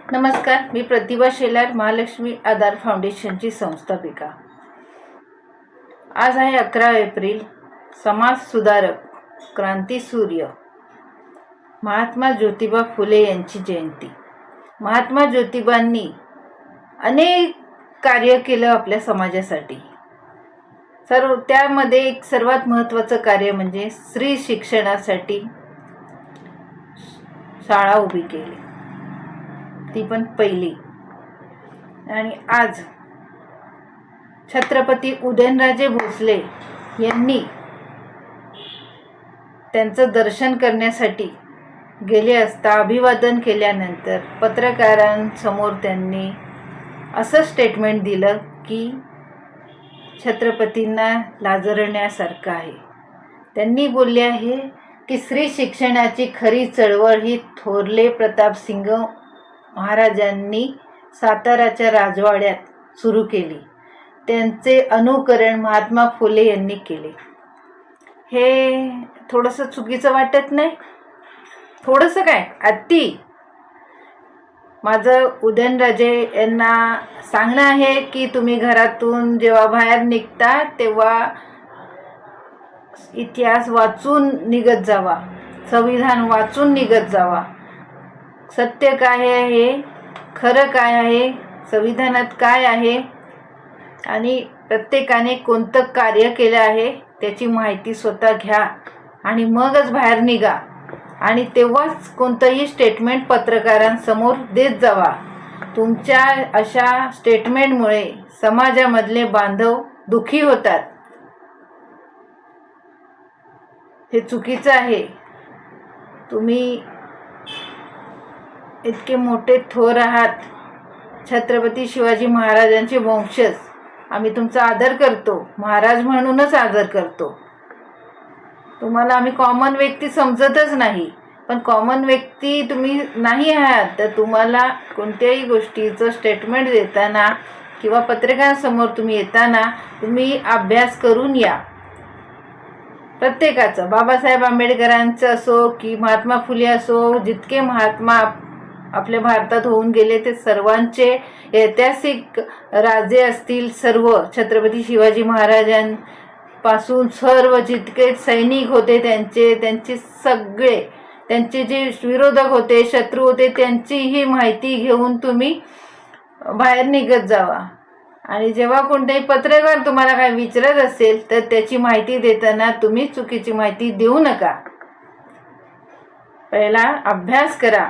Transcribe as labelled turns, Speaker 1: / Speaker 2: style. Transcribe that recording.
Speaker 1: नमस्कार, मी प्रतिभा शेलार, महालक्ष्मी आधार फाउंडेशनची संस्थापिका। आज आहे 11 एप्रिल, समाज सुधारक, क्रांतीसूर्य महात्मा ज्योतिबा फुले यांची जयंती। महात्मा ज्योतिबांनी अनेक कार्य केलं आपल्या समाजासाठी। त्यामध्ये एक सर्वात महत्त्वाचं कार्य म्हणजे स्त्री शिक्षणासाठी शाळा उभी केली, ती पण पहिली। आणि आज छत्रपती उदयनराजे भोसले यांनी त्यांचं दर्शन करण्यासाठी गेले असता अभिवादन केल्यानंतर पत्रकारांसमोर त्यांनी असं स्टेटमेंट दिलं की छत्रपतींना लाजरण्यासारखं आहे। त्यांनी बोलले आहे की स्त्री शिक्षणाची खरी चळवळ ही थोरले प्रतापसिंग महाराजांनी साताराच्या राजवाड्यात सुरू केली, त्यांचे अनुकरण महात्मा फुले यांनी केले। हे थोडंसं चुकीचं वाटत नाही? थोडंसं काय, अति। माझं उदयनराजे यांना सांगणं आहे की तुम्ही घरातून जेव्हा बाहेर निघता तेव्हा इतिहास वाचून निघत जावा, संविधान वाचून निघत जावा। सत्य काय आहे, खरं काय आहे, संविधानात काय आहे आणि प्रत्येकाने कोणतं कार्य केलं आहे त्याची माहिती स्वतः घ्या आणि मगच बाहेर निघा। आणि तेव्हाच कोणतंही स्टेटमेंट पत्रकारांसमोर देत जावा। तुमच्या अशा स्टेटमेंटमुळे समाजामधले बांधव दुखी होतात, हे चुकीचं आहे। तुम्ही इतके मोठे थोर आहात, छत्रपती शिवाजी महाराजांचे वंशज, आम्ही तुमचा आदर करतो, महाराज म्हणूनच आदर करतो। तुम्हाला आम्ही कॉमन व्यक्ती समजतच नाही, पण कॉमन व्यक्ती तुम्ही नाही आहात तर तुम्हाला कोणत्याही गोष्टीचं स्टेटमेंट देताना किंवा पत्रकारांसमोर तुम्ही येताना तुम्ही अभ्यास करून या। प्रत्येकाचं, बाबासाहेब आंबेडकरांचं असो की महात्मा फुले असो, जितके महात्मा आपल्या भारतात होऊन गेले ते सर्वांचे ऐतिहासिक राजे असतील, सर्व छत्रपती शिवाजी महाराजांपासून सर्व जितके सैनिक होते त्यांचे सगळे, त्यांचे जे विरोधक होते, शत्रू होते, त्यांचीही माहिती घेऊन तुम्ही बाहेर निघत जावा। आणि जेव्हा कोणताही पत्रकार तुम्हाला काय विचारत असेल तर त्याची माहिती देताना तुम्ही चुकीची माहिती देऊ नका। पहिला अभ्यास करा,